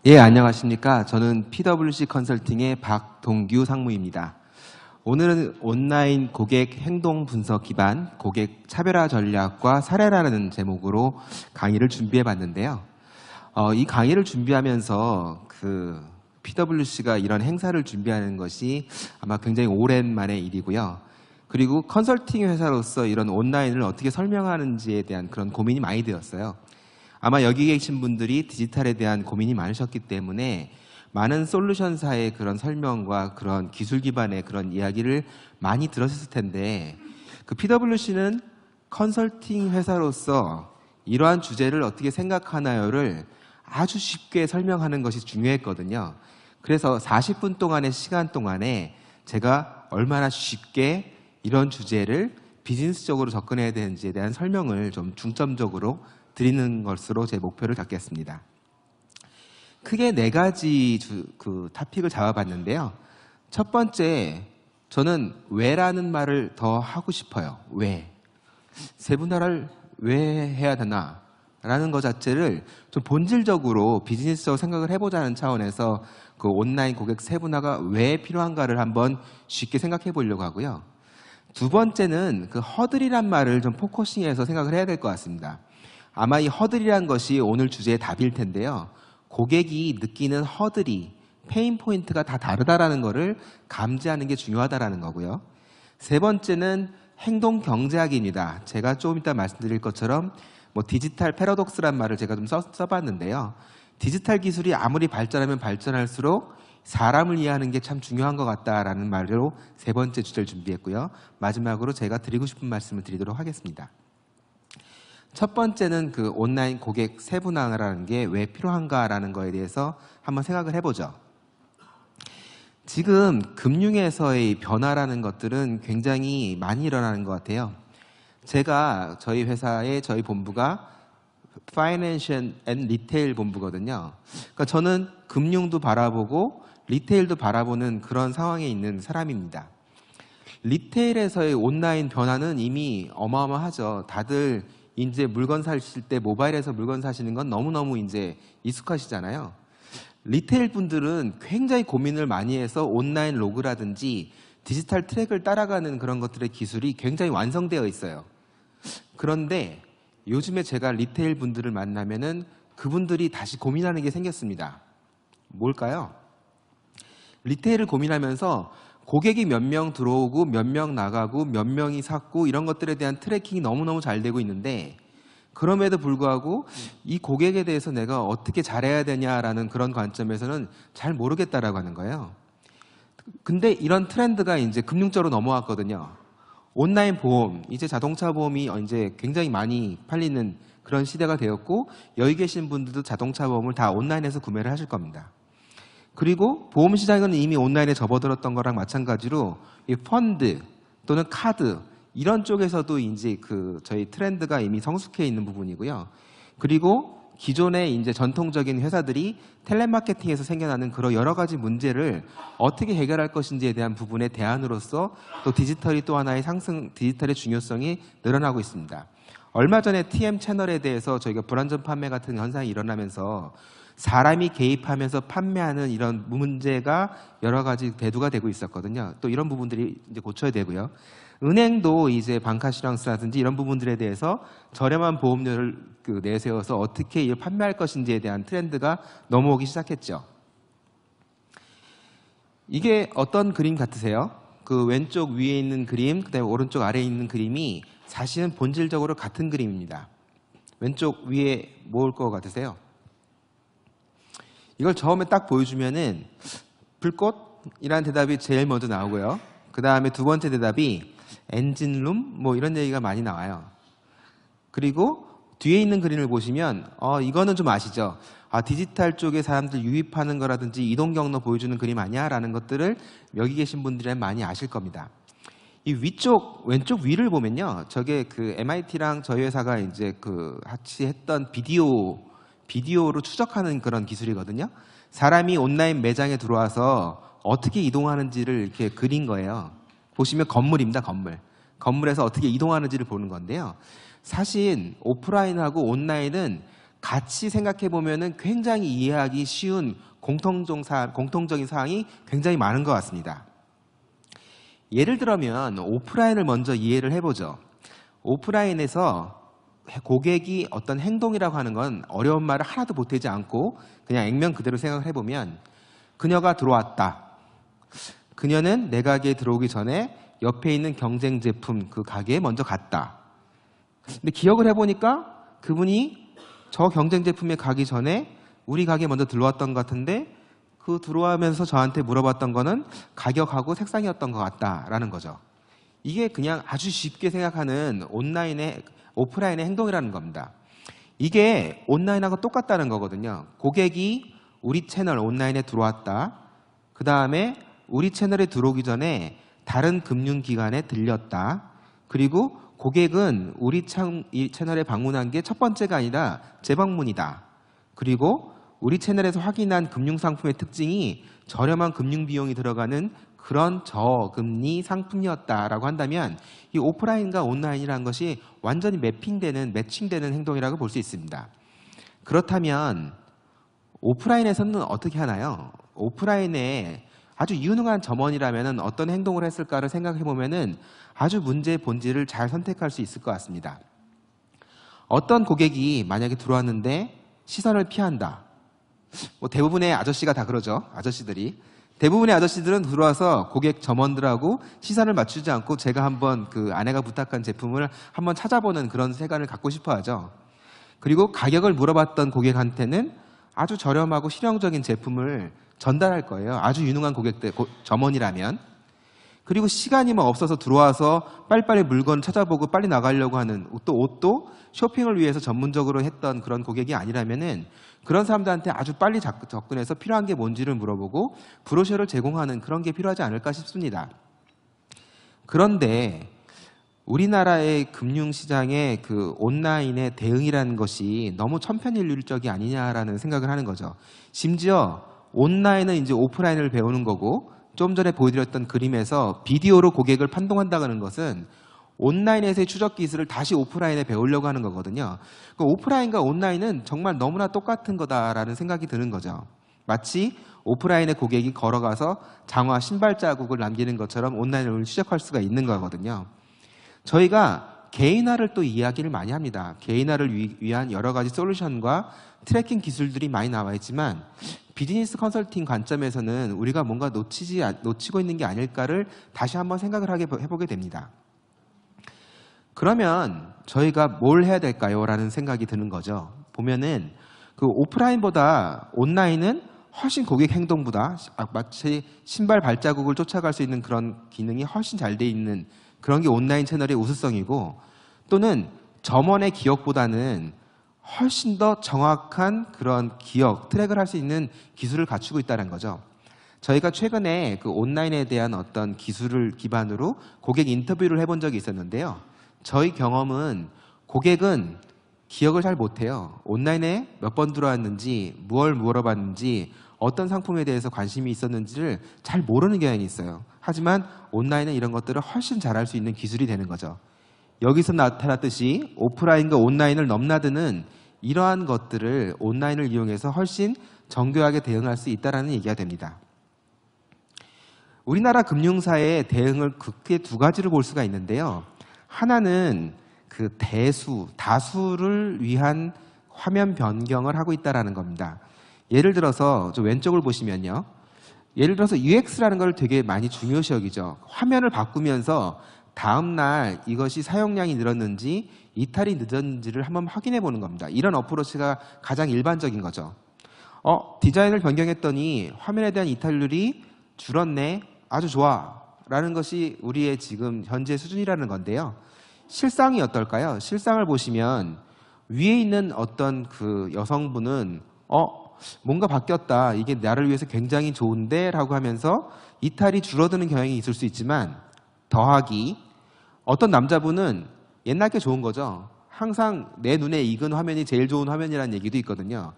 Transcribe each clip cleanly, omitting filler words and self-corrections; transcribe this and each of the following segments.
예, 안녕하십니까. 저는 PwC 컨설팅의 박동규 상무입니다. 오늘은 온라인 고객 행동 분석 기반 고객 차별화 전략과 사례라는 제목으로 강의를 준비해 봤는데요. 이 강의를 준비하면서 PwC가 이런 행사를 준비하는 것이 아마 굉장히 오랜만의 일이고요. 그리고 컨설팅 회사로서 이런 온라인을 어떻게 설명하는지에 대한 그런 고민이 많이 되었어요. 아마 여기 계신 분들이 디지털에 대한 고민이 많으셨기 때문에 많은 솔루션사의 그런 설명과 그런 기술 기반의 그런 이야기를 많이 들으셨을 텐데 PwC는 컨설팅 회사로서 이러한 주제를 어떻게 생각하나요를 아주 쉽게 설명하는 것이 중요했거든요. 그래서 40분 동안의 시간 동안에 제가 얼마나 쉽게 이런 주제를 비즈니스적으로 접근해야 되는지에 대한 설명을 좀 중점적으로 드리는 것으로 제 목표를 갖겠습니다. 크게 4가지 토픽을 잡아봤는데요. 첫 번째, 저는 왜라는 말을 더 하고 싶어요. 왜? 세분화를 왜 해야 되나? 라는 것 자체를 좀 본질적으로 비즈니스적으로 생각을 해보자는 차원에서 온라인 고객 세분화가 왜 필요한가를 한번 쉽게 생각해 보려고 하고요. 두 번째는 허들이란 말을 좀 포커싱해서 생각을 해야 될 것 같습니다. 아마 이 허들이란 것이 오늘 주제의 답일 텐데요. 고객이 느끼는 허들이, 페인 포인트가 다 다르다라는 것을 감지하는 게 중요하다라는 거고요. 세 번째는 행동 경제학입니다. 제가 조금 이따 말씀드릴 것처럼 디지털 패러독스란 말을 제가 좀 써봤는데요. 디지털 기술이 아무리 발전하면 발전할수록 사람을 이해하는 게 참 중요한 것 같다라는 말로 세 번째 주제를 준비했고요. 마지막으로 제가 드리고 싶은 말씀을 드리도록 하겠습니다. 첫 번째는 온라인 고객 세분화라는 게 왜 필요한가라는 거에 대해서 한번 생각을 해보죠. 지금 금융에서의 변화라는 것들은 굉장히 많이 일어나는 것 같아요. 제가 저희 회사의 저희 본부가 파이낸셜 앤 리테일 본부거든요. 그러니까 저는 금융도 바라보고 리테일도 바라보는 그런 상황에 있는 사람입니다. 리테일에서의 온라인 변화는 이미 어마어마하죠. 다들 이제 물건 사실 때 모바일에서 물건 사시는 건 너무너무 이제 익숙하시잖아요. 리테일 분들은 굉장히 고민을 많이 해서 온라인 로그라든지 디지털 트랙을 따라가는 그런 것들의 기술이 굉장히 완성되어 있어요. 그런데 요즘에 제가 리테일 분들을 만나면은 그분들이 다시 고민하는 게 생겼습니다. 뭘까요? 리테일을 고민하면서 고객이 몇 명 들어오고 몇 명 나가고 몇 명이 샀고 이런 것들에 대한 트래킹이 너무너무 잘 되고 있는데 그럼에도 불구하고 이 고객에 대해서 내가 어떻게 잘해야 되냐라는 그런 관점에서는 잘 모르겠다라고 하는 거예요. 근데 이런 트렌드가 이제 금융 쪽으로 넘어왔거든요. 온라인 보험, 이제 자동차 보험이 이제 굉장히 많이 팔리는 그런 시대가 되었고 여기 계신 분들도 자동차 보험을 다 온라인에서 구매를 하실 겁니다. 그리고 보험 시장은 이미 온라인에 접어들었던 거랑 마찬가지로 이 펀드 또는 카드 이런 쪽에서도 이제 저희 트렌드가 이미 성숙해 있는 부분이고요. 그리고 기존의 이제 전통적인 회사들이 텔레마케팅에서 생겨나는 그런 여러 가지 문제를 어떻게 해결할 것인지에 대한 부분의 대안으로서 또 디지털이 또 하나의 디지털의 중요성이 늘어나고 있습니다. 얼마 전에 TM 채널에 대해서 저희가 불안전 판매 같은 현상이 일어나면서 사람이 개입하면서 판매하는 이런 문제가 여러 가지 대두가 되고 있었거든요. 또 이런 부분들이 이제 고쳐야 되고요. 은행도 이제 방카시랑스라든지 이런 부분들에 대해서 저렴한 보험료를 내세워서 어떻게 이걸 판매할 것인지에 대한 트렌드가 넘어오기 시작했죠. 이게 어떤 그림 같으세요? 왼쪽 위에 있는 그림, 그다음에 오른쪽 아래에 있는 그림이 사실은 본질적으로 같은 그림입니다. 왼쪽 위에 뭘 것 같으세요? 이걸 처음에 딱 보여주면은 불꽃이라는 대답이 제일 먼저 나오고요. 그 다음에 두 번째 대답이 엔진룸 이런 얘기가 많이 나와요. 그리고 뒤에 있는 그림을 보시면 이거는 좀 아시죠? 디지털 쪽에 사람들 유입하는 거라든지 이동 경로 보여주는 그림 아니야? 라는 것들을 여기 계신 분들은 많이 아실 겁니다. 이 왼쪽 위를 보면요. 저게 MIT랑 저희 회사가 이제 같이 했던 비디오로 추적하는 그런 기술이거든요. 사람이 온라인 매장에 들어와서 어떻게 이동하는지를 이렇게 그린 거예요. 보시면 건물입니다. 건물에서 어떻게 이동하는지를 보는 건데요. 사실 오프라인하고 온라인은 같이 생각해 보면은 굉장히 이해하기 쉬운 공통적인 사항이 굉장히 많은 것 같습니다. 예를 들면 오프라인을 먼저 이해를 해보죠. 오프라인에서 고객이 어떤 행동이라고 하는 건 어려운 말을 하나도 보태지 않고 그냥 액면 그대로 생각을 해보면 그녀가 들어왔다. 그녀는 내 가게에 들어오기 전에 옆에 있는 경쟁 제품 그 가게에 먼저 갔다. 근데 기억을 해보니까 그분이 저 경쟁 제품에 가기 전에 우리 가게에 먼저 들어왔던 것 같은데 그 들어오면서 저한테 물어봤던 거는 가격하고 색상이었던 것 같다라는 거죠. 이게 그냥 아주 쉽게 생각하는 오프라인의 행동이라는 겁니다. 이게 온라인하고 똑같다는 거거든요. 고객이 우리 채널 온라인에 들어왔다. 그 다음에 우리 채널에 들어오기 전에 다른 금융기관에 들렸다. 그리고 고객은 우리 채널에 방문한 게 첫 번째가 아니라 재방문이다. 그리고 우리 채널에서 확인한 금융상품의 특징이 저렴한 금융비용이 들어가는 그런 저금리 상품이었다라고 한다면 이 오프라인과 온라인이라는 것이 완전히 매칭되는 행동이라고 볼 수 있습니다. 그렇다면 오프라인에서는 어떻게 하나요? 오프라인에 아주 유능한 점원이라면 어떤 행동을 했을까를 생각해 보면은 아주 문제의 본질을 잘 선택할 수 있을 것 같습니다. 어떤 고객이 만약에 들어왔는데 시선을 피한다. 대부분의 아저씨가 다 그러죠. 아저씨들이. 대부분의 아저씨들은 들어와서 고객 점원들하고 시선을 맞추지 않고 제가 한번 그 아내가 부탁한 제품을 한번 찾아보는 그런 세간을 갖고 싶어 하죠. 그리고 가격을 물어봤던 고객한테는 아주 저렴하고 실용적인 제품을 전달할 거예요. 아주 유능한 점원이라면. 그리고 시간이 없어서 들어와서 빨리빨리 물건을 찾아보고 빨리 나가려고 하는 또 옷도 쇼핑을 위해서 전문적으로 했던 그런 고객이 아니라면은 그런 사람들한테 아주 빨리 접근해서 필요한 게 뭔지를 물어보고 브로셔를 제공하는 그런 게 필요하지 않을까 싶습니다. 그런데 우리나라의 금융시장의 그 온라인의 대응이라는 것이 너무 천편일률적이 아니냐라는 생각을 하는 거죠. 심지어 온라인은 이제 오프라인을 배우는 거고 좀 전에 보여드렸던 그림에서 비디오로 고객을 판독한다는 것은 온라인에서의 추적 기술을 다시 오프라인에 배우려고 하는 거거든요. 오프라인과 온라인은 정말 너무나 똑같은 거다라는 생각이 드는 거죠. 마치 오프라인의 고객이 걸어가서 장화 신발 자국을 남기는 것처럼 온라인을 추적할 수가 있는 거거든요. 저희가 개인화를 또 이야기를 많이 합니다. 개인화를 위한 여러 가지 솔루션과 트래킹 기술들이 많이 나와 있지만 비즈니스 컨설팅 관점에서는 우리가 뭔가 놓치고 있는 게 아닐까를 다시 한번 생각을 해보게 됩니다. 그러면 저희가 뭘 해야 될까요? 라는 생각이 드는 거죠. 보면은 그 오프라인보다 온라인은 훨씬 고객 행동보다 마치 신발 발자국을 쫓아갈 수 있는 그런 기능이 훨씬 잘 돼 있는 그런 게 온라인 채널의 우수성이고 또는 점원의 기억보다는 훨씬 더 정확한 그런 기억, 트랙을 할 수 있는 기술을 갖추고 있다는 거죠. 저희가 최근에 그 온라인에 대한 어떤 기술을 기반으로 고객 인터뷰를 해본 적이 있었는데요. 저희 경험은 고객은 기억을 잘 못해요. 온라인에 몇 번 들어왔는지, 뭘 물어봤는지, 어떤 상품에 대해서 관심이 있었는지를 잘 모르는 경향이 있어요. 하지만 온라인은 이런 것들을 훨씬 잘할 수 있는 기술이 되는 거죠. 여기서 나타났듯이 오프라인과 온라인을 넘나드는 이러한 것들을 온라인을 이용해서 훨씬 정교하게 대응할 수 있다는 얘기가 됩니다. 우리나라 금융사의 대응을 크게 두 가지를 볼 수가 있는데요. 하나는 그 다수를 위한 화면 변경을 하고 있다는 겁니다. 예를 들어서 저 왼쪽을 보시면요. 예를 들어서 UX라는 걸 되게 많이 중요시 여기죠. 화면을 바꾸면서 다음 날 이것이 사용량이 늘었는지 이탈이 늦었는지를 한번 확인해 보는 겁니다. 이런 어프로치가 가장 일반적인 거죠. 디자인을 변경했더니 화면에 대한 이탈률이 줄었네. 아주 좋아. 라는 것이 우리의 지금 현재 수준이라는 건데요. 실상이 어떨까요? 실상을 보시면 위에 있는 어떤 그 여성분은 뭔가 바뀌었다. 이게 나를 위해서 굉장히 좋은데 라고 하면서 이탈이 줄어드는 경향이 있을 수 있지만 더하기 어떤 남자분은 옛날 게 좋은 거죠. 항상 내 눈에 익은 화면이 제일 좋은 화면이라는 얘기도 있거든요.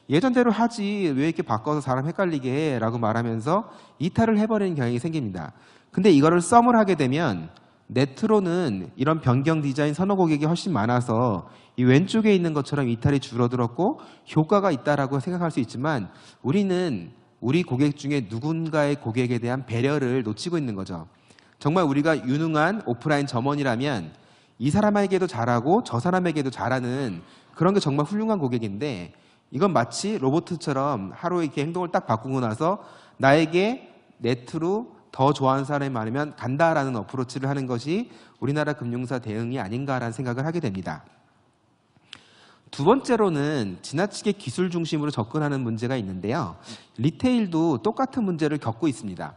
예전대로 하지 왜 이렇게 바꿔서 사람 헷갈리게 해 라고 말하면서 이탈을 해버리는 경향이 생깁니다. 근데 이거를 썸을 하게 되면 네트로는 이런 변경 디자인 선호 고객이 훨씬 많아서 이 왼쪽에 있는 것처럼 이탈이 줄어들었고 효과가 있다라고 생각할 수 있지만 우리는 우리 고객 중에 누군가의 고객에 대한 배려를 놓치고 있는 거죠. 정말 우리가 유능한 오프라인 점원이라면 이 사람에게도 잘하고 저 사람에게도 잘하는 그런 게 정말 훌륭한 고객인데 이건 마치 로봇처럼 하루 이렇게 행동을 딱 바꾸고 나서 나에게 네트로 더 좋아하는 사람이 많으면 간다라는 어프로치를 하는 것이 우리나라 금융사 대응이 아닌가라는 생각을 하게 됩니다. 두 번째로는 지나치게 기술 중심으로 접근하는 문제가 있는데요. 리테일도 똑같은 문제를 겪고 있습니다.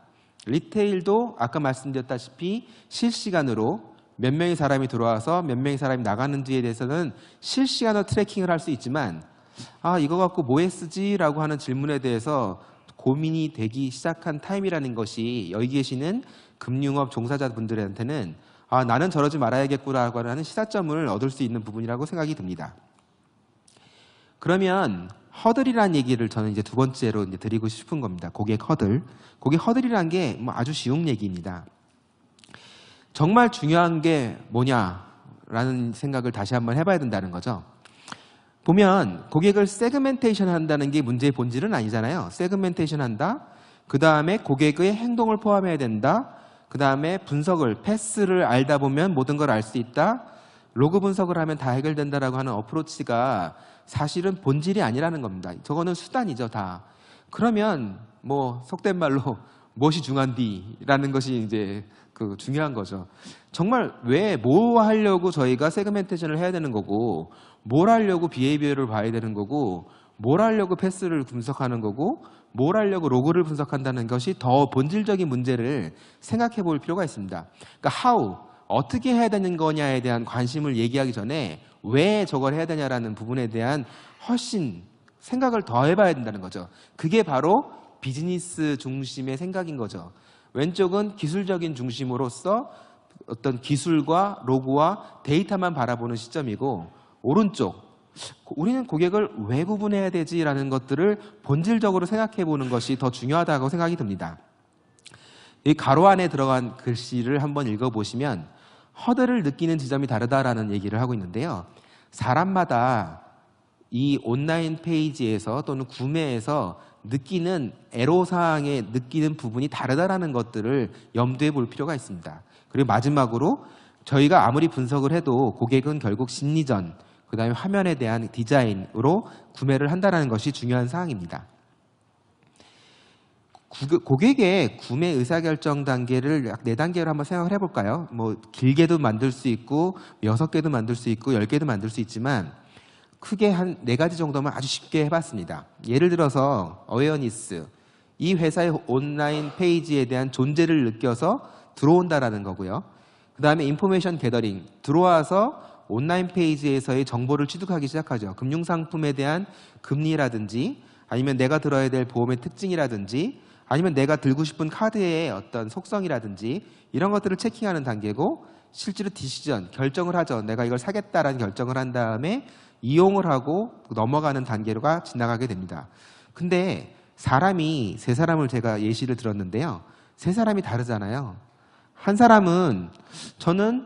리테일도 아까 말씀드렸다시피 실시간으로 몇 명의 사람이 들어와서 몇 명의 사람이 나가는지에 대해서는 실시간으로 트래킹을 할 수 있지만 이거 갖고 뭐 했으지? 라고 하는 질문에 대해서 고민이 되기 시작한 타임이라는 것이 여기 계시는 금융업 종사자분들한테는 나는 저러지 말아야겠구나라고 하는 시사점을 얻을 수 있는 부분이라고 생각이 듭니다. 그러면 허들이라는 얘기를 저는 이제 두 번째로 이제 드리고 싶은 겁니다. 고객 허들. 고객 허들이라는 게 뭐 아주 쉬운 얘기입니다. 정말 중요한 게 뭐냐라는 생각을 다시 한번 해봐야 된다는 거죠. 보면 고객을 세그멘테이션 한다는 게 문제의 본질은 아니잖아요. 세그멘테이션 한다. 그 다음에 고객의 행동을 포함해야 된다. 그 다음에 분석을, 패스를 알다 보면 모든 걸 알 수 있다. 로그 분석을 하면 다 해결된다라고 하는 어프로치가 사실은 본질이 아니라는 겁니다. 저거는 수단이죠, 다. 그러면 뭐 속된 말로 무엇이 중요한디라는 것이 이제 그 중요한 거죠. 정말 왜 뭐 하려고 저희가 세그멘테이션을 해야 되는 거고, 뭘 하려고 비헤이비어를 봐야 되는 거고, 뭘 하려고 패스를 분석하는 거고, 뭘 하려고 로그를 분석한다는 것이 더 본질적인 문제를 생각해 볼 필요가 있습니다. 그러니까 how, 어떻게 해야 되는 거냐에 대한 관심을 얘기하기 전에 왜 저걸 해야 되냐라는 부분에 대한 훨씬 생각을 더 해봐야 된다는 거죠. 그게 바로 비즈니스 중심의 생각인 거죠. 왼쪽은 기술적인 중심으로서 어떤 기술과 로그와 데이터만 바라보는 시점이고, 오른쪽 우리는 고객을 왜 구분해야 되지라는 것들을 본질적으로 생각해 보는 것이 더 중요하다고 생각이 듭니다. 이 가로 안에 들어간 글씨를 한번 읽어보시면 허들을 느끼는 지점이 다르다라는 얘기를 하고 있는데요. 사람마다 이 온라인 페이지에서 또는 구매에서 느끼는 애로사항에 느끼는 부분이 다르다라는 것들을 염두에 볼 필요가 있습니다. 그리고 마지막으로 저희가 아무리 분석을 해도 고객은 결국 심리전, 그 다음에 화면에 대한 디자인으로 구매를 한다는 것이 중요한 사항입니다. 고객의 구매 의사결정 단계를 약 4단계로 한번 생각을 해볼까요? 뭐 길게도 만들 수 있고 6개도 만들 수 있고 10개도 만들 수 있지만 크게 한 4가지 정도만 아주 쉽게 해봤습니다. 예를 들어서 어웨어니스, 이 회사의 온라인 페이지에 대한 존재를 느껴서 들어온다라는 거고요. 그 다음에 인포메이션 게더링, 들어와서 온라인 페이지에서의 정보를 취득하기 시작하죠. 금융상품에 대한 금리라든지 아니면 내가 들어야 될 보험의 특징이라든지 아니면 내가 들고 싶은 카드의 어떤 속성이라든지 이런 것들을 체킹하는 단계고, 실제로 디시전, 결정을 하죠. 내가 이걸 사겠다라는 결정을 한 다음에 이용을 하고 넘어가는 단계로가 지나가게 됩니다. 근데 사람이 세 사람을 제가 예시를 들었는데요. 세 사람이 다르잖아요. 한 사람은 저는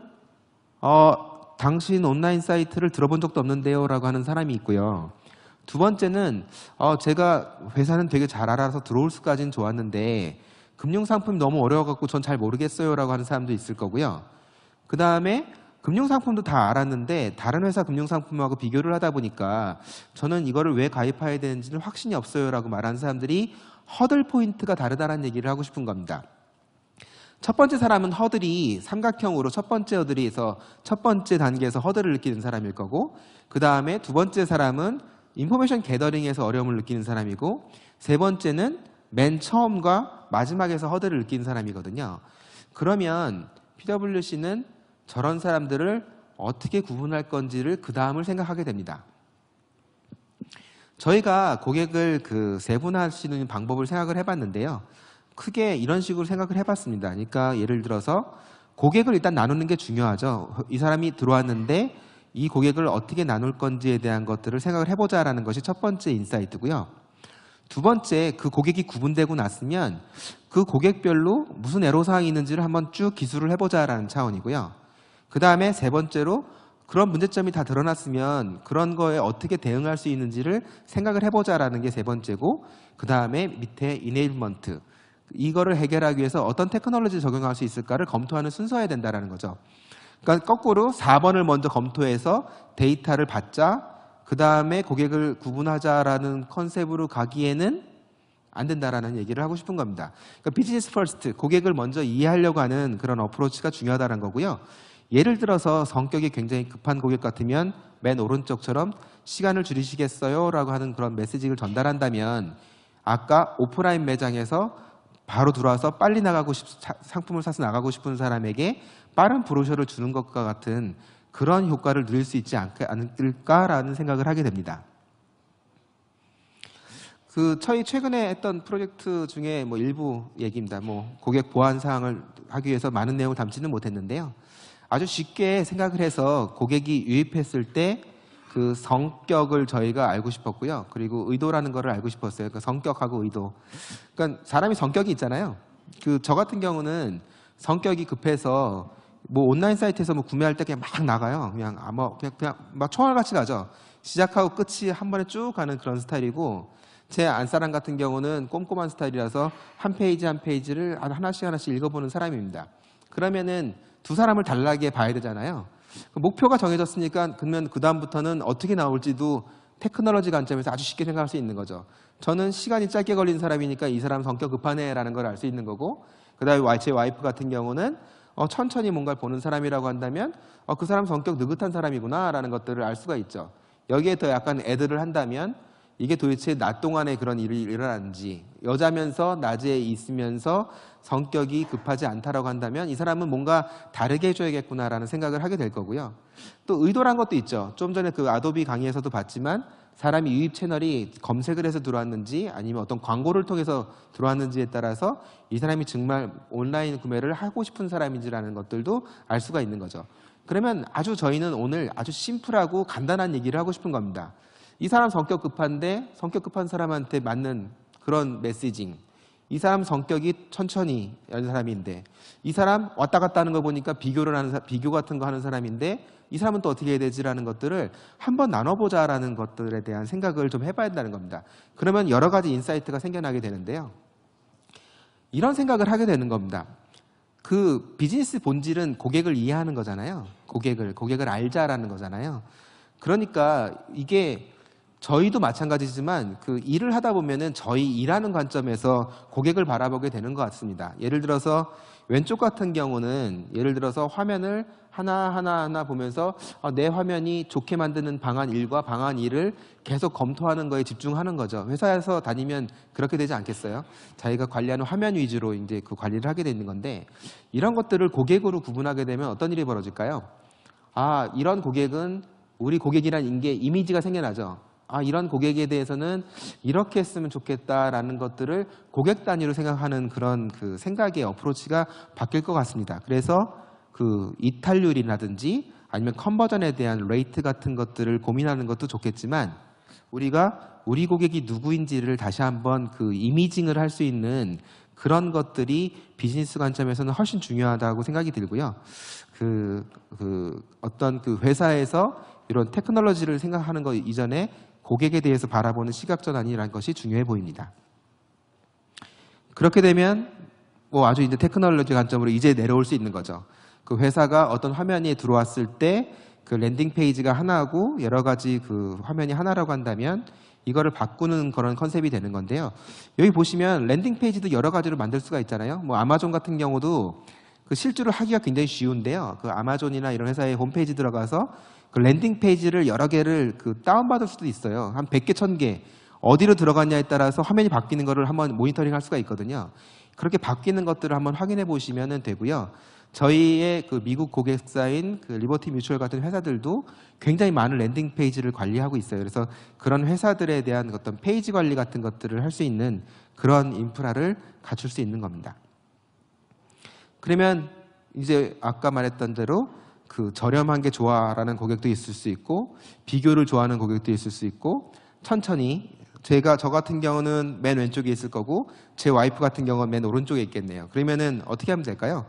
당신 온라인 사이트를 들어본 적도 없는데요 라고 하는 사람이 있고요. 두 번째는 제가 회사는 되게 잘 알아서 들어올 수까지는 좋았는데 금융상품이 너무 어려워갖고 전 잘 모르겠어요 라고 하는 사람도 있을 거고요. 그 다음에 금융상품도 다 알았는데 다른 회사 금융상품하고 비교를 하다 보니까 저는 이거를 왜 가입해야 되는지는 확신이 없어요 라고 말하는 사람들이 허들 포인트가 다르다는 얘기를 하고 싶은 겁니다. 첫 번째 사람은 허들이 삼각형으로 첫 번째 허들에서 첫 번째 단계에서 허들을 느끼는 사람일 거고, 그 다음에 두 번째 사람은 인포메이션 게더링에서 어려움을 느끼는 사람이고, 세 번째는 맨 처음과 마지막에서 허들을 느끼는 사람이거든요. 그러면 PwC는 저런 사람들을 어떻게 구분할 건지를 그 다음을 생각하게 됩니다. 저희가 고객을 세분화시키는 방법을 생각을 해봤는데요. 크게 이런 식으로 생각을 해봤습니다. 그러니까 예를 들어서 고객을 일단 나누는 게 중요하죠. 이 사람이 들어왔는데 이 고객을 어떻게 나눌 건지에 대한 것들을 생각을 해보자라는 것이 첫 번째 인사이트고요. 두 번째, 그 고객이 구분되고 났으면 그 고객별로 무슨 애로사항이 있는지를 한번 쭉 기술을 해보자라는 차원이고요. 그 다음에 세 번째로 그런 문제점이 다 드러났으면 그런 거에 어떻게 대응할 수 있는지를 생각을 해보자라는 게 세 번째고, 그 다음에 밑에 이네이블먼트, 이거를 해결하기 위해서 어떤 테크놀로지를 적용할 수 있을까를 검토하는 순서여야 된다는 거죠. 그러니까 거꾸로 4번을 먼저 검토해서 데이터를 받자, 그 다음에 고객을 구분하자라는 컨셉으로 가기에는 안 된다라는 얘기를 하고 싶은 겁니다. 그러니까 비즈니스 퍼스트, 고객을 먼저 이해하려고 하는 그런 어프로치가 중요하다는 거고요. 예를 들어서 성격이 굉장히 급한 고객 같으면 맨 오른쪽처럼 시간을 줄이시겠어요? 라고 하는 그런 메시지를 전달한다면 아까 오프라인 매장에서 바로 들어와서 빨리 상품을 사서 나가고 싶은 사람에게 빠른 브로셔를 주는 것과 같은 그런 효과를 누릴 수 있지 않을까라는 생각을 하게 됩니다. 저희 최근에 했던 프로젝트 중에 일부 얘기입니다. 고객 보안 사항을 하기 위해서 많은 내용을 담지는 못했는데요. 아주 쉽게 생각을 해서 고객이 유입했을 때 그 성격을 저희가 알고 싶었고요. 그리고 의도라는 거를 알고 싶었어요. 그러니까 성격하고 의도. 그러니까 사람이 성격이 있잖아요. 저 같은 경우는 성격이 급해서 온라인 사이트에서 구매할 때 그냥 막 나가요. 그냥 막 총알같이 가죠. 시작하고 끝이 한 번에 쭉 가는 그런 스타일이고, 제 안사람 같은 경우는 꼼꼼한 스타일이라서 한 페이지 한 페이지를 하나씩 읽어보는 사람입니다. 그러면은 두 사람을 달라게 봐야 되잖아요. 목표가 정해졌으니까 그러면 그 다음부터는 어떻게 나올지도 테크놀로지 관점에서 아주 쉽게 생각할 수 있는 거죠. 저는 시간이 짧게 걸린 사람이니까 이 사람 성격 급하네라는 걸 알 수 있는 거고, 그 다음에 제 와이프 같은 경우는 천천히 뭔가를 보는 사람이라고 한다면 그 사람 성격 느긋한 사람이구나 라는 것들을 알 수가 있죠. 여기에 더 약간 애들을 한다면 이게 도대체 낮 동안에 그런 일이 일어나는지, 여자면서 낮에 있으면서 성격이 급하지 않다라고 한다면 이 사람은 뭔가 다르게 해줘야겠구나라는 생각을 하게 될 거고요. 또 의도란 것도 있죠. 좀 전에 아도비 강의에서도 봤지만 사람이 유입 채널이 검색을 해서 들어왔는지 아니면 어떤 광고를 통해서 들어왔는지에 따라서 이 사람이 정말 온라인 구매를 하고 싶은 사람인지라는 것들도 알 수가 있는 거죠. 그러면 저희는 오늘 아주 심플하고 간단한 얘기를 하고 싶은 겁니다. 이 사람 성격 급한데 성격 급한 사람한테 맞는 그런 메시징, 이 사람 성격이 천천히 하는 사람인데 이 사람 왔다 갔다 하는 거 보니까 비교 같은 거 하는 사람인데 이 사람은 또 어떻게 해야 되지라는 것들을 한번 나눠보자라는 것들에 대한 생각을 좀 해봐야 된다는 겁니다. 그러면 여러 가지 인사이트가 생겨나게 되는데요. 이런 생각을 하게 되는 겁니다. 비즈니스 본질은 고객을 이해하는 거잖아요. 고객을 알자라는 거잖아요. 그러니까 이게 저희도 마찬가지지만 일을 하다 보면은 저희 일하는 관점에서 고객을 바라보게 되는 것 같습니다. 예를 들어서 왼쪽 같은 경우는 예를 들어서 화면을 하나 보면서 내 화면이 좋게 만드는 방안 1과 방안 2를 계속 검토하는 거에 집중하는 거죠. 회사에서 다니면 그렇게 되지 않겠어요? 자기가 관리하는 화면 위주로 이제 관리를 하게 되는 건데, 이런 것들을 고객으로 구분하게 되면 어떤 일이 벌어질까요? 이런 고객은 우리 고객이라는 이미지가 생겨나죠. 이런 고객에 대해서는 이렇게 했으면 좋겠다라는 것들을 고객 단위로 생각하는 그런 생각의 어프로치가 바뀔 것 같습니다. 그래서 이탈률이라든지 아니면 컨버전에 대한 레이트 같은 것들을 고민하는 것도 좋겠지만, 우리가 우리 고객이 누구인지를 다시 한번 이미징을 할 수 있는 그런 것들이 비즈니스 관점에서는 훨씬 중요하다고 생각이 들고요. 어떤 회사에서 이런 테크놀로지를 생각하는 것 이전에 고객에 대해서 바라보는 시각 전환이라는 것이 중요해 보입니다. 그렇게 되면 아주 이제 테크놀로지 관점으로 이제 내려올 수 있는 거죠. 회사가 어떤 화면에 들어왔을 때 랜딩 페이지가 하나고 여러 가지 화면이 하나라고 한다면 이거를 바꾸는 그런 컨셉이 되는 건데요. 여기 보시면 랜딩 페이지도 여러 가지로 만들 수가 있잖아요. 아마존 같은 경우도 실제로 하기가 굉장히 쉬운데요. 아마존이나 이런 회사의 홈페이지 들어가서 랜딩 페이지를 여러 개를 다운받을 수도 있어요. 한 100개, 1000개. 어디로 들어갔냐에 따라서 화면이 바뀌는 거를 한번 모니터링 할 수가 있거든요. 그렇게 바뀌는 것들을 한번 확인해 보시면 되고요. 저희의 미국 고객사인 리버티 뮤추얼 같은 회사들도 굉장히 많은 랜딩 페이지를 관리하고 있어요. 그래서 그런 회사들에 대한 어떤 페이지 관리 같은 것들을 할 수 있는 그런 인프라를 갖출 수 있는 겁니다. 그러면 이제 아까 말했던 대로 저렴한 게 좋아라는 고객도 있을 수 있고, 비교를 좋아하는 고객도 있을 수 있고, 천천히 저 같은 경우는 맨 왼쪽에 있을 거고 제 와이프 같은 경우는 맨 오른쪽에 있겠네요. 그러면은 어떻게 하면 될까요?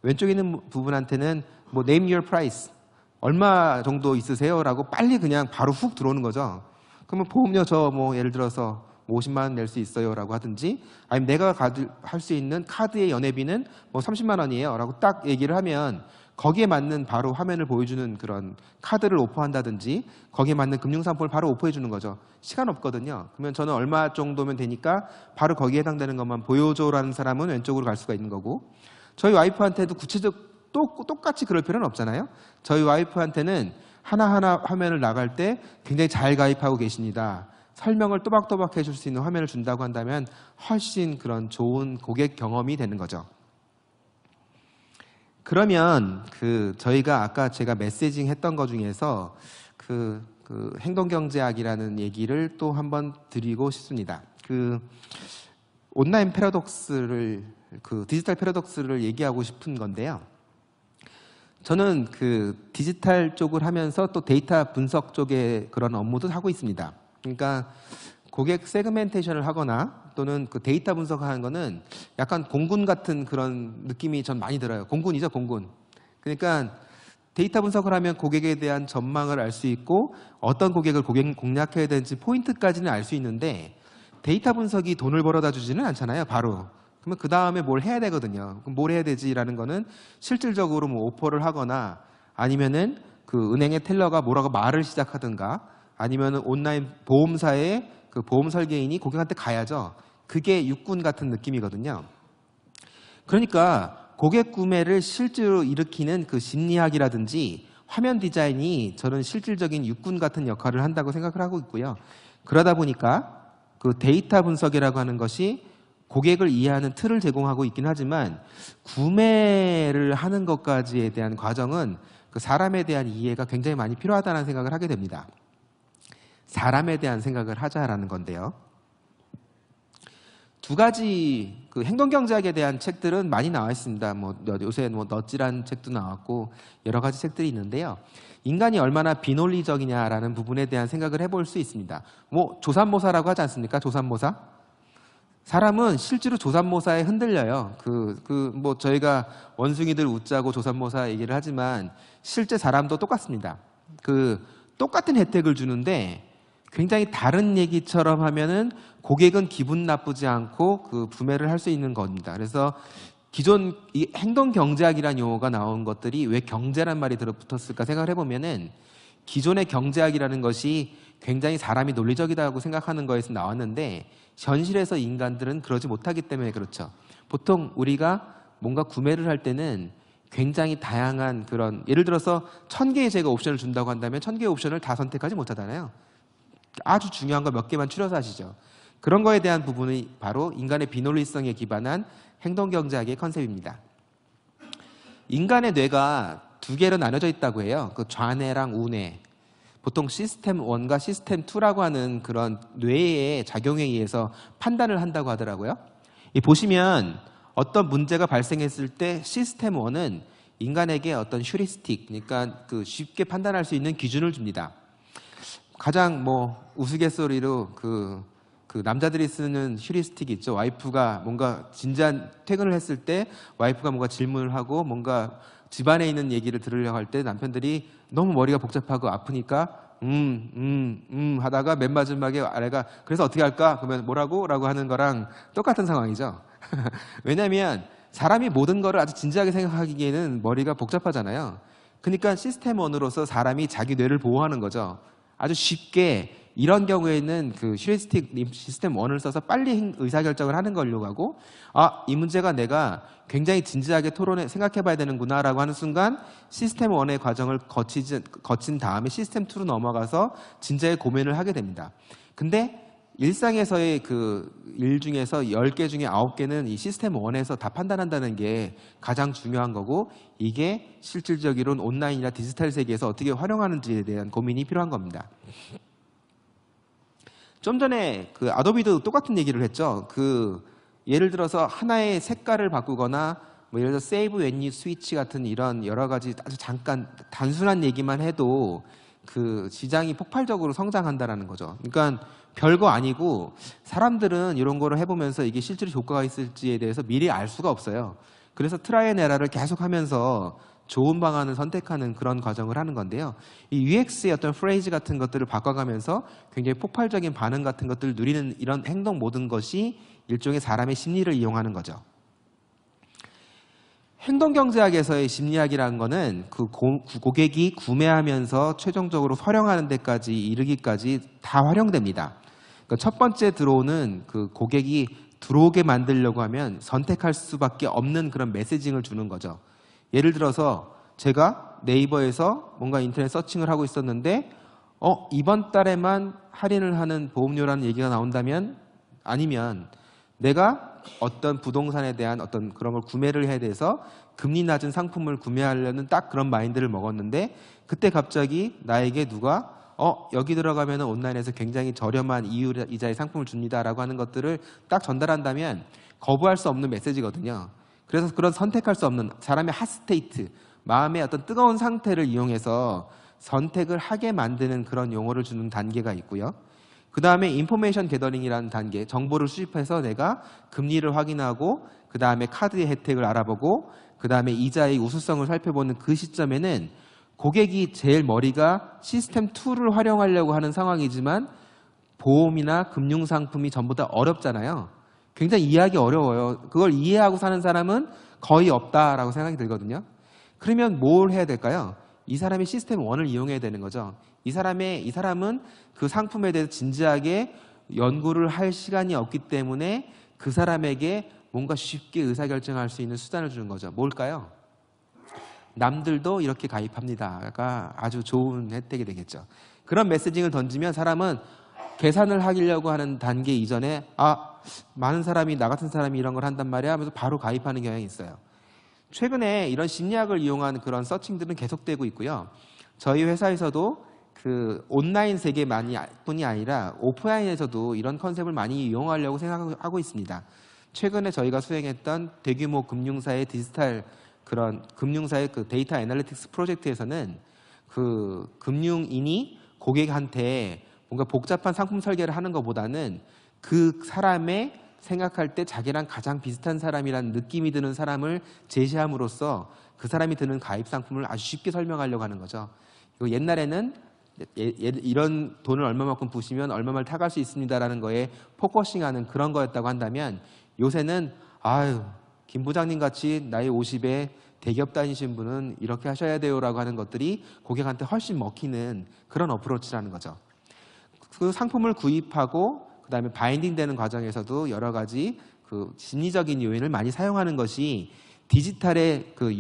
왼쪽에 있는 부분한테는 뭐 name your price, 얼마 정도 있으세요? 라고 빨리 그냥 바로 훅 들어오는 거죠. 그러면 보험료 저 뭐 예를 들어서 50만 원 낼 수 있어요 라고 하든지, 아니면 내가 할 수 있는 카드의 연회비는 뭐 30만 원이에요 라고 딱 얘기를 하면 거기에 맞는 바로 화면을 보여주는 그런 카드를 오퍼한다든지 거기에 맞는 금융상품을 바로 오퍼해 주는 거죠. 시간 없거든요. 그러면 저는 얼마 정도면 되니까 바로 거기에 해당되는 것만 보여줘라는 사람은 왼쪽으로 갈 수가 있는 거고, 저희 와이프한테도 똑같이 그럴 필요는 없잖아요. 저희 와이프한테는 하나하나 화면을 나갈 때 굉장히 잘 가입하고 계십니다, 설명을 또박또박 해줄 수 있는 화면을 준다고 한다면 훨씬 그런 좋은 고객 경험이 되는 거죠. 그러면 저희가 아까 제가 메시징 했던 것 중에서 그 행동경제학이라는 얘기를 또 한번 드리고 싶습니다. 온라인 패러독스를, 디지털 패러독스를 얘기하고 싶은 건데요. 저는 디지털 쪽을 하면서 또 데이터 분석 쪽의 그런 업무도 하고 있습니다. 그러니까 고객 세그멘테이션을 하거나 또는 데이터 분석하는 거는 약간 공군 같은 그런 느낌이 전 많이 들어요. 공군이죠, 공군. 그러니까 데이터 분석을 하면 고객에 대한 전망을 알 수 있고 어떤 고객을 공략해야 되는지 포인트까지는 알 수 있는데, 데이터 분석이 돈을 벌어다 주지는 않잖아요, 바로. 그러면 그 다음에 뭘 해야 되거든요. 그럼 뭘 해야 되지라는 거는 실질적으로 뭐 오퍼를 하거나 아니면은 은행의 텔러가 뭐라고 말을 시작하든가 아니면은 온라인 보험사의 보험 설계인이 고객한테 가야죠. 그게 육군 같은 느낌이거든요. 그러니까 고객 구매를 실제로 일으키는 심리학이라든지 화면 디자인이 저는 실질적인 육군 같은 역할을 한다고 생각을 하고 있고요. 그러다 보니까 데이터 분석이라고 하는 것이 고객을 이해하는 틀을 제공하고 있긴 하지만 구매를 하는 것까지에 대한 과정은 사람에 대한 이해가 굉장히 많이 필요하다는 생각을 하게 됩니다. 사람에 대한 생각을 하자라는 건데요. 두 가지 행동경제학에 대한 책들은 많이 나와 있습니다. 요새 넛지라는 책도 나왔고 여러 가지 책들이 있는데요. 인간이 얼마나 비논리적이냐라는 부분에 대한 생각을 해볼 수 있습니다. 조삼모사라고 하지 않습니까? 조삼모사. 사람은 실제로 조삼모사에 흔들려요. 저희가 원숭이들 웃자고 조삼모사 얘기를 하지만 실제 사람도 똑같습니다. 똑같은 혜택을 주는데 굉장히 다른 얘기처럼 하면은 고객은 기분 나쁘지 않고 구매를 할 수 있는 겁니다. 그래서 기존 이 행동경제학이라는 용어가 나온 것들이 왜 경제란 말이 들어붙었을까 생각을 해보면은 기존의 경제학이라는 것이 굉장히 사람이 논리적이다고 생각하는 거에서 나왔는데 현실에서 인간들은 그러지 못하기 때문에 그렇죠. 보통 우리가 뭔가 구매를 할 때는 굉장히 다양한 예를 들어서 1000개의 제가 옵션을 준다고 한다면 1000개의 옵션을 다 선택하지 못하잖아요. 아주 중요한 거 몇 개만 추려서 하시죠. 그런 거에 대한 부분이 바로 인간의 비논리성에 기반한 행동경제학의 컨셉입니다. 인간의 뇌가 두 개로 나눠져 있다고 해요. 좌뇌랑 우뇌. 보통 시스템 1과 시스템 2라고 하는 그런 뇌의 작용에 의해서 판단을 한다고 하더라고요. 보시면 어떤 문제가 발생했을 때 시스템 1은 인간에게 어떤 휴리스틱, 그러니까 쉽게 판단할 수 있는 기준을 줍니다. 가장 우스갯소리로 남자들이 쓰는 휴리스틱이 있죠. 와이프가 뭔가 진지한 퇴근을 했을 때 와이프가 뭔가 질문을 하고 뭔가 집안에 있는 얘기를 들으려고 할 때 남편들이 너무 머리가 복잡하고 아프니까 하다가 맨 마지막에 아내가 그래서 어떻게 할까? 그러면 뭐라고? 라고 하는 거랑 똑같은 상황이죠. 왜냐하면 사람이 모든 거를 아주 진지하게 생각하기에는 머리가 복잡하잖아요. 그러니까 시스템 1으로서 사람이 자기 뇌를 보호하는 거죠. 아주 쉽게 이런 경우에는 휴리스틱 시스템 1을 써서 빨리 의사결정을 하는 걸로 하고, 이 문제가 내가 굉장히 진지하게 생각해 봐야 되는구나 라고 하는 순간 시스템 1의 과정을 거친 다음에 시스템 2로 넘어가서 진지하게 고민을 하게 됩니다. 근데 일상에서의 일 중에서 10개 중에 9개는 이 시스템 1에서 다 판단한다는 게 가장 중요한 거고, 이게 실질적으로는 온라인이나 디지털 세계에서 어떻게 활용하는지에 대한 고민이 필요한 겁니다. 좀 전에 아도비도 똑같은 얘기를 했죠. 예를 들어서 하나의 색깔을 바꾸거나 예를 들어 Save When You Switch 같은 이런 여러 가지 아주 잠깐 단순한 얘기만 해도 그 시장이 폭발적으로 성장한다라는 거죠. 그러니까 별거 아니고 사람들은 이런 거를 해보면서 이게 실제로 효과가 있을지에 대해서 미리 알 수가 없어요. 그래서 트라이 앤 에러를 계속하면서 좋은 방안을 선택하는 그런 과정을 하는 건데요. 이 UX의 어떤 프레이즈 같은 것들을 바꿔가면서 굉장히 폭발적인 반응 같은 것들을 누리는 이런 행동 모든 것이 일종의 사람의 심리를 이용하는 거죠. 행동경제학에서의 심리학이라는 거는 그 고객이 구매하면서 최종적으로 활용하는 데까지 이르기까지 다 활용됩니다. 그러니까 첫 번째 들어오는 그 고객이 들어오게 만들려고 하면 선택할 수밖에 없는 그런 메시징을 주는 거죠. 예를 들어서 제가 네이버에서 뭔가 인터넷 서칭을 하고 있었는데 이번 달에만 할인을 하는 보험료라는 얘기가 나온다면, 아니면 내가 어떤 부동산에 대한 어떤 그런 걸 구매를 해야 돼서 금리 낮은 상품을 구매하려는 딱 그런 마인드를 먹었는데, 그때 갑자기 나에게 누가 여기 들어가면 온라인에서 굉장히 저렴한 이자의 상품을 줍니다라고 하는 것들을 딱 전달한다면 거부할 수 없는 메시지거든요. 그래서 그런 선택할 수 없는 사람의 핫스테이트, 마음의 어떤 뜨거운 상태를 이용해서 선택을 하게 만드는 그런 용어를 주는 단계가 있고요. 그 다음에 인포메이션 게더링이라는 단계, 정보를 수집해서 내가 금리를 확인하고 그 다음에 카드의 혜택을 알아보고 그 다음에 이자의 우수성을 살펴보는 그 시점에는 고객이 제일 머리가 시스템 툴을 활용하려고 하는 상황이지만 보험이나 금융상품이 전부 다 어렵잖아요. 굉장히 이해하기 어려워요. 그걸 이해하고 사는 사람은 거의 없다라고 생각이 들거든요. 그러면 뭘 해야 될까요? 이 사람이 시스템 1을 이용해야 되는 거죠. 이 사람은 그 상품에 대해서 진지하게 연구를 할 시간이 없기 때문에 그 사람에게 뭔가 쉽게 의사결정할 수 있는 수단을 주는 거죠. 뭘까요? 남들도 이렇게 가입합니다가 아주 좋은 혜택이 되겠죠. 그런 메시징을 던지면 사람은 계산을 하려고 하는 단계 이전에 많은 사람이, 나 같은 사람이 이런 걸 한단 말이야 하면서 바로 가입하는 경향이 있어요. 최근에 이런 심리학을 이용한 그런 서칭들은 계속되고 있고요. 저희 회사에서도 그 온라인 세계뿐이 아니라 오프라인에서도 이런 컨셉을 많이 이용하려고 생각하고 있습니다. 최근에 저희가 수행했던 대규모 금융사의 디지털 그런 금융사의 그 데이터 애널리틱스 프로젝트에서는 그 금융인이 고객한테 뭔가 복잡한 상품 설계를 하는 것보다는 그 사람의 생각할 때 자기랑 가장 비슷한 사람이라는 느낌이 드는 사람을 제시함으로써 그 사람이 드는 가입 상품을 아주 쉽게 설명하려고 하는 거죠. 옛날에는 이런 돈을 얼마만큼 부시면 얼마만을 타갈 수 있습니다라는 거에 포커싱하는 그런 거였다고 한다면, 요새는 김 부장님 같이 나이 50에 대기업 다니신 분은 이렇게 하셔야 돼요라고 하는 것들이 고객한테 훨씬 먹히는 그런 어프로치라는 거죠. 그 상품을 구입하고 그다음에 바인딩 되는 과정에서도 여러 가지 그 심리적인 요인을 많이 사용하는 것이 디지털의 그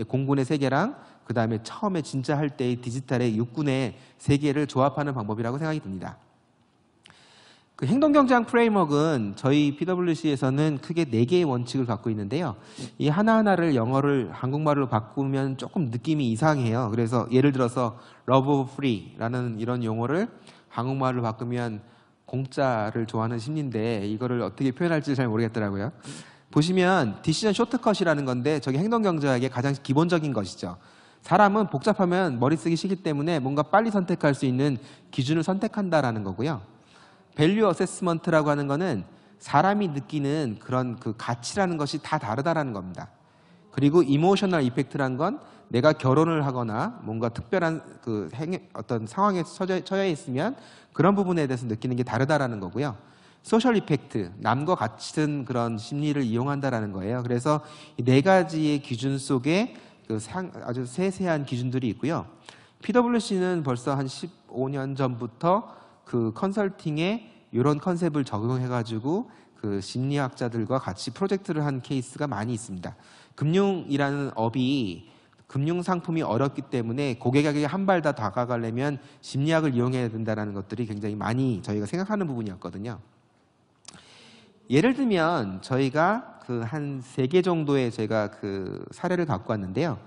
공군의 세계랑 그다음에 처음에 진짜 할 때의 디지털의 육군의 세계를 조합하는 방법이라고 생각이 듭니다. 그 행동경제학 프레임워크는 저희 PwC에서는 크게 4개의 원칙을 갖고 있는데요. 이 하나하나를 한국말로 바꾸면 조금 느낌이 이상해요. 그래서 예를 들어서 Love of Free라는 이런 용어를 한국말로 바꾸면 공짜를 좋아하는 심리인데 이거를 어떻게 표현할지 잘 모르겠더라고요. 보시면 디시전 쇼트컷이라는 건데 저게 행동경제학의 가장 기본적인 것이죠. 사람은 복잡하면 머리 쓰기 싫기 때문에 뭔가 빨리 선택할 수 있는 기준을 선택한다라는 거고요. 밸류 어세스먼트라고 하는 거는 사람이 느끼는 그런 그 가치라는 것이 다 다르다라는 겁니다. 그리고 이모셔널 이펙트란 건 내가 결혼을 하거나 뭔가 특별한 그 어떤 상황에 처해 있으면 그런 부분에 대해서 느끼는 게 다르다라는 거고요. 소셜 이펙트, 남과 같은 그런 심리를 이용한다라는 거예요. 그래서 이 4가지의 기준 속에 그 아주 세세한 기준들이 있고요. PwC는 벌써 한 15년 전부터 그 컨설팅에 이런 컨셉을 적용해가지고 그 심리학자들과 같이 프로젝트를 한 케이스가 많이 있습니다. 금융이라는 업이 금융 상품이 어렵기 때문에 고객에게 한 발 더 다가가려면 심리학을 이용해야 된다는 것들이 굉장히 많이 저희가 생각하는 부분이었거든요. 예를 들면 저희가 그 한 3개 정도의 제가 그 사례를 갖고 왔는데요.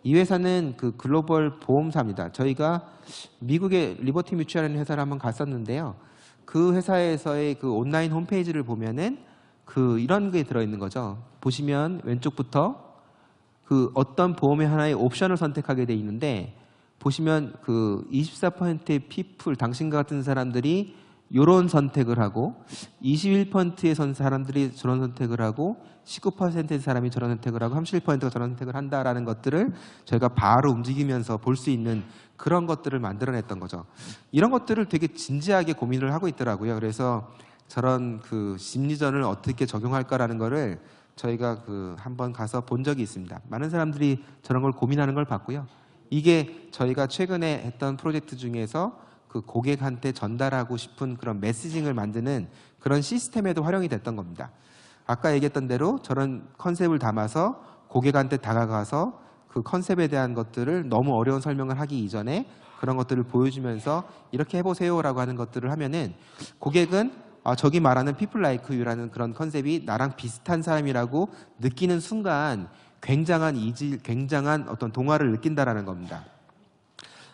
이 회사는 그 글로벌 보험사입니다. 저희가 미국의 리버티 뮤추얼이라는 회사를 한번 갔었는데요. 그 회사에서의 그 온라인 홈페이지를 보면은 그 이런 게 들어있는 거죠. 보시면 왼쪽부터 그 어떤 보험의 하나의 옵션을 선택하게 돼 있는데 보시면 그 24%의 people, 당신과 같은 사람들이 이런 선택을 하고 21%의 사람들이 저런 선택을 하고 19%의 사람이 저런 선택을 하고 31%가 저런 선택을 한다라는 것들을 저희가 바로 움직이면서 볼 수 있는 그런 것들을 만들어냈던 거죠. 이런 것들을 되게 진지하게 고민을 하고 있더라고요. 그래서 저런 그 심리전을 어떻게 적용할까라는 거를 저희가 그 한번 가서 본 적이 있습니다. 많은 사람들이 저런 걸 고민하는 걸 봤고요. 이게 저희가 최근에 했던 프로젝트 중에서 그 고객한테 전달하고 싶은 그런 메시징을 만드는 그런 시스템에도 활용이 됐던 겁니다. 아까 얘기했던 대로 저런 컨셉을 담아서 고객한테 다가가서 그 컨셉에 대한 것들을 너무 어려운 설명을 하기 이전에 그런 것들을 보여주면서 이렇게 해보세요라고 하는 것들을 하면은 고객은 저기 말하는 people like you라는 그런 컨셉이 나랑 비슷한 사람이라고 느끼는 순간 굉장한 이질, 굉장한 어떤 동화를 느낀다라는 겁니다.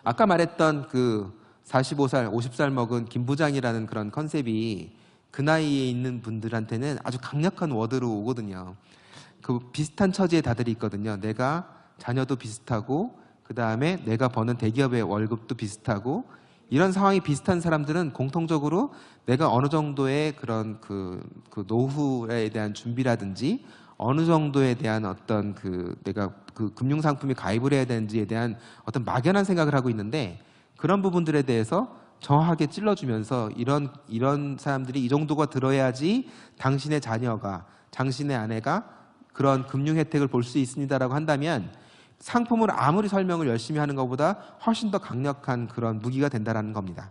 아까 말했던 그 45살, 50살 먹은 김 부장이라는 그런 컨셉이 그 나이에 있는 분들한테는 아주 강력한 워드로 오거든요. 그 비슷한 처지에 다들 있거든요. 내가 자녀도 비슷하고 그 다음에 내가 버는 대기업의 월급도 비슷하고 이런 상황이 비슷한 사람들은 공통적으로 내가 어느 정도의 그런 그 노후에 대한 준비라든지 어느 정도에 대한 어떤 내가 그 금융상품에 가입을 해야 되는지에 대한 어떤 막연한 생각을 하고 있는데 그런 부분들에 대해서 정확하게 찔러주면서 이런 사람들이 이 정도가 들어야지 당신의 자녀가, 당신의 아내가 그런 금융 혜택을 볼 수 있습니다라고 한다면 상품을 아무리 설명을 열심히 하는 것보다 훨씬 더 강력한 그런 무기가 된다는 겁니다.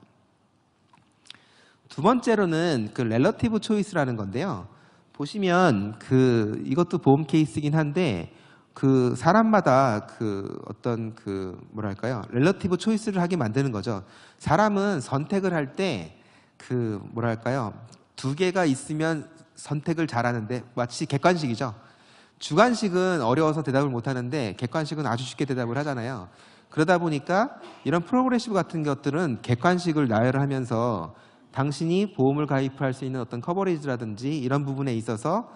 두 번째로는 그 렐러티브 초이스라는 건데요. 보시면 이것도 보험 케이스이긴 한데 그 사람마다 어떤 뭐랄까요, 렐러티브 초이스를 하게 만드는 거죠. 사람은 선택을 할 때 뭐랄까요, 두 개가 있으면 선택을 잘하는데 마치 객관식이죠. 주관식은 어려워서 대답을 못 하는데 객관식은 아주 쉽게 대답을 하잖아요. 그러다 보니까 이런 프로그레시브 같은 것들은 객관식을 나열을 하면서 당신이 보험을 가입할 수 있는 어떤 커버리지라든지 이런 부분에 있어서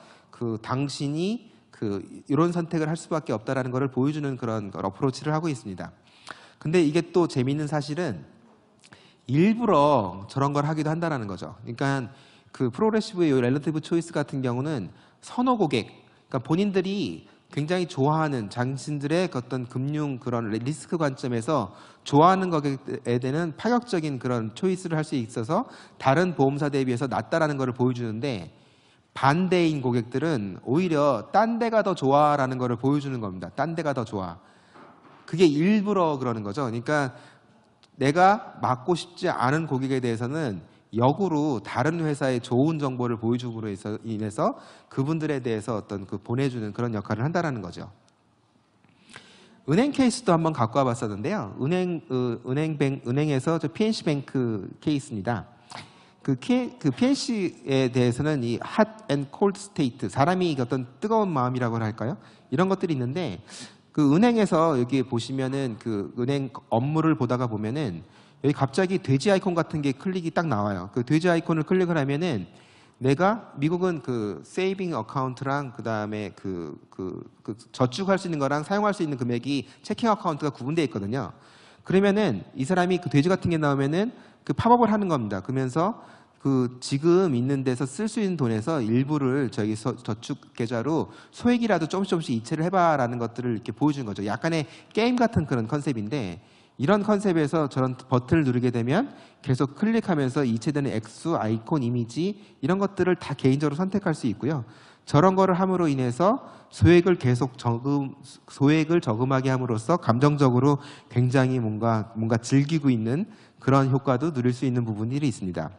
당신이 이런 선택을 할 수밖에 없다라는 것을 보여주는 그런 어프로치를 하고 있습니다. 근데 이게 또 재미있는 사실은 일부러 저런 걸 하기도 한다는 거죠. 그러니까 그 프로그레시브의 렐러티브 초이스 같은 경우는 선호 고객, 그러니까 본인들이 굉장히 좋아하는 자신들의 어떤 금융 그런 리스크 관점에서 좋아하는 것에 대한 파격적인 그런 초이스를 할 수 있어서 다른 보험사 대비해서 낫다라는 것을 보여주는데 반대인 고객들은 오히려 딴 데가 더 좋아라는 것을 보여주는 겁니다. 딴 데가 더 좋아. 그게 일부러 그러는 거죠. 그러니까 내가 맡고 싶지 않은 고객에 대해서는 역으로 다른 회사의 좋은 정보를 보여줌으로 인해서 그분들에 대해서 어떤 보내주는 그런 역할을 한다는 거죠. 은행 케이스도 한번 갖고 와봤었는데요. 은행에서 PNC뱅크 케이스입니다. PNC에 대해서는 이 hot and cold state, 사람이 어떤 뜨거운 마음이라고 할까요? 이런 것들이 있는데 은행에서 여기 보시면은 은행 업무를 보다가 보면은 여기 갑자기 돼지 아이콘 같은 게 클릭이 딱 나와요. 돼지 아이콘을 클릭을 하면은 내가 미국은 세이빙 어카운트랑 그다음에 저축할 수 있는 거랑 사용할 수 있는 금액이 체킹 어카운트가 구분되어 있거든요. 그러면은 이 사람이 돼지 같은 게 나오면은 팝업을 하는 겁니다. 그러면서 지금 있는 데서 쓸 수 있는 돈에서 일부를 저희 저축 계좌로 소액이라도 조금씩 이체를 해봐라는 것들을 이렇게 보여주는 거죠. 약간의 게임 같은 그런 컨셉인데 이런 컨셉에서 저런 버튼을 누르게 되면 계속 클릭하면서 이체되는 액수, 아이콘, 이미지 이런 것들을 다 개인적으로 선택할 수 있고요. 저런 거를 함으로 인해서 소액을 저금하게 함으로써 감정적으로 굉장히 뭔가 즐기고 있는 그런 효과도 누릴 수 있는 부분들이 있습니다.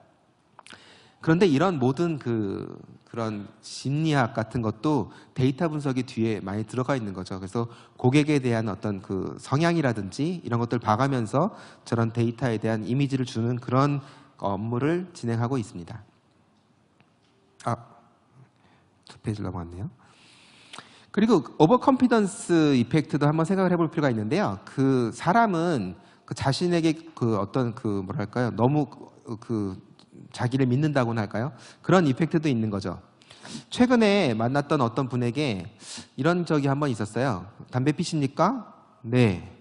그런데 이런 모든 그런 심리학 같은 것도 데이터 분석이 뒤에 많이 들어가 있는 거죠. 그래서 고객에 대한 어떤 성향이라든지 이런 것들 봐가면서 저런 데이터에 대한 이미지를 주는 그런 업무를 진행하고 있습니다. 두 페이지 넘어갔네요. 그리고 오버컨피던스 이펙트도 한번 생각을 해볼 필요가 있는데요. 사람은 자신에게 어떤 뭐랄까요, 너무 자기를 믿는다고나 할까요? 그런 이펙트도 있는 거죠. 최근에 만났던 어떤 분에게 이런 적이 한번 있었어요. 담배 피십니까? 네.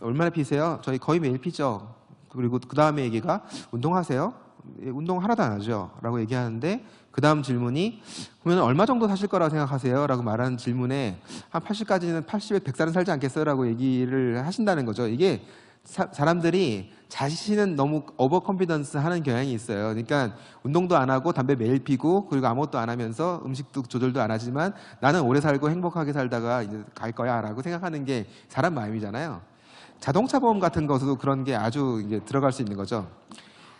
얼마나 피세요? 저희 거의 매일 피죠. 그리고 그 다음에 얘기가 운동하세요? 예, 운동 하나도 안 하죠. 라고 얘기하는데 그 다음 질문이 그러면 얼마 정도 사실 거라고 생각하세요? 라고 말하는 질문에 한 80까지는 80에 100살은 살지 않겠어요? 라고 얘기를 하신다는 거죠. 이게 사람들이 자신은 너무 오버 컨피던스 하는 경향이 있어요. 그러니까 운동도 안 하고 담배 매일 피고 그리고 아무것도 안 하면서 음식도 조절도 안 하지만 나는 오래 살고 행복하게 살다가 이제 갈 거야 라고 생각하는 게 사람 마음이잖아요. 자동차 보험 같은 것도 그런 게 아주 이제 들어갈 수 있는 거죠.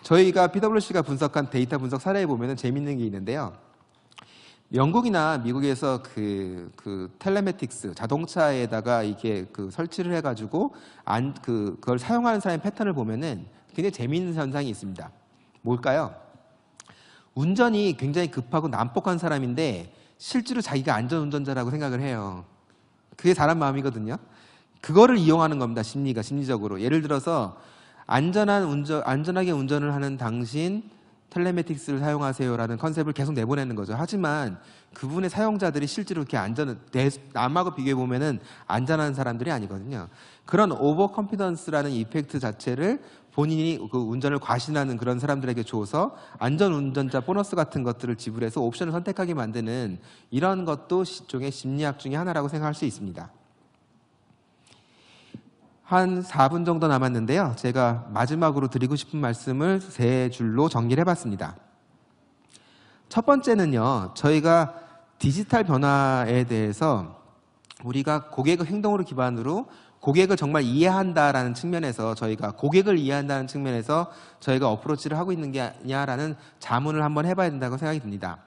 저희가 PwC가 분석한 데이터 분석 사례에 보면 재밌는 게 있는데요. 영국이나 미국에서 그 텔레매틱스 자동차에다가 이게 설치를 해가지고 그걸 사용하는 사람의 패턴을 보면은 굉장히 재미있는 현상이 있습니다. 뭘까요? 운전이 굉장히 급하고 난폭한 사람인데 실제로 자기가 안전운전자라고 생각을 해요. 그게 사람 마음이거든요. 그거를 이용하는 겁니다. 심리적으로. 예를 들어서 안전하게 운전을 하는 당신 텔레매틱스를 사용하세요라는 컨셉을 계속 내보내는 거죠. 하지만 그분의 사용자들이 실제로 이렇게 남하고 비교해 보면은 안전한 사람들이 아니거든요. 그런 오버 컨피던스라는 이펙트 자체를 본인이 그 운전을 과신하는 그런 사람들에게 줘서 안전 운전자 보너스 같은 것들을 지불해서 옵션을 선택하게 만드는 이런 것도 일종의 심리학 중에 하나라고 생각할 수 있습니다. 한 4분 정도 남았는데요. 제가 마지막으로 드리고 싶은 말씀을 3줄로 정리를 해봤습니다. 첫 번째는요. 저희가 디지털 변화에 대해서 우리가 고객의 행동으로 기반으로 고객을 정말 이해한다라는 측면에서 저희가 고객을 이해한다는 측면에서 저희가 어프로치를 하고 있는 게 아니냐라는 자문을 한번 해봐야 된다고 생각이 듭니다.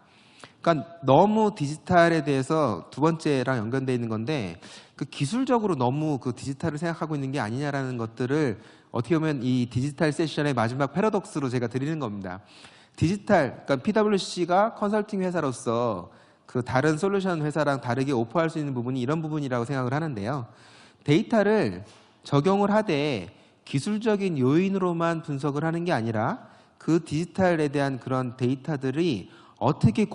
그러니까 너무 디지털에 대해서 두 번째랑 연관되어 있는 건데 그 기술적으로 너무 그 디지털을 생각하고 있는 게 아니냐라는 것들을 어떻게 보면 이 디지털 세션의 마지막 패러독스로 제가 드리는 겁니다. 그러니까 PwC가 컨설팅 회사로서 그 다른 솔루션 회사랑 다르게 오퍼할 수 있는 부분이 이런 부분이라고 생각을 하는데요. 데이터를 적용을 하되 기술적인 요인으로만 분석을 하는 게 아니라 그 디지털에 대한 그런 데이터들이 어떻게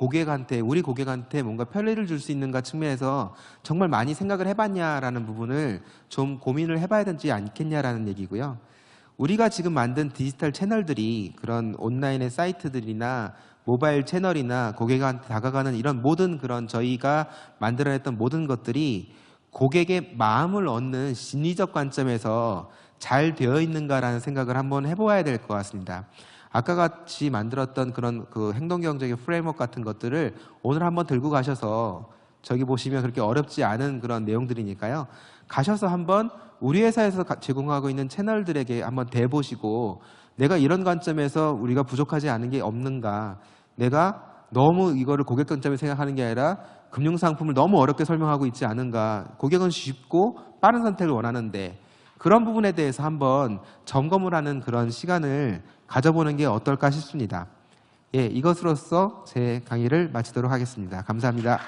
우리 고객한테 뭔가 편리를 줄 수 있는가 측면에서 정말 많이 생각을 해봤냐라는 부분을 좀 고민을 해봐야 되지 않겠냐라는 얘기고요. 우리가 지금 만든 디지털 채널들이 그런 온라인의 사이트들이나 모바일 채널이나 고객한테 다가가는 이런 모든 그런 저희가 만들어냈던 모든 것들이 고객의 마음을 얻는 심리적 관점에서 잘 되어 있는가라는 생각을 한번 해보아야 될 것 같습니다. 아까 같이 만들었던 그런 그 행동경제의 프레임워크 같은 것들을 오늘 한번 들고 가셔서 저기 보시면 그렇게 어렵지 않은 그런 내용들이니까요. 가셔서 한번 우리 회사에서 제공하고 있는 채널들에게 한번 대보시고 내가 이런 관점에서 우리가 부족하지 않은 게 없는가, 내가 너무 이거를 고객 관점에 생각하는 게 아니라 금융상품을 너무 어렵게 설명하고 있지 않은가, 고객은 쉽고 빠른 선택을 원하는데 그런 부분에 대해서 한번 점검을 하는 그런 시간을 가져보는 게 어떨까 싶습니다. 예, 이것으로써 제 강의를 마치도록 하겠습니다. 감사합니다.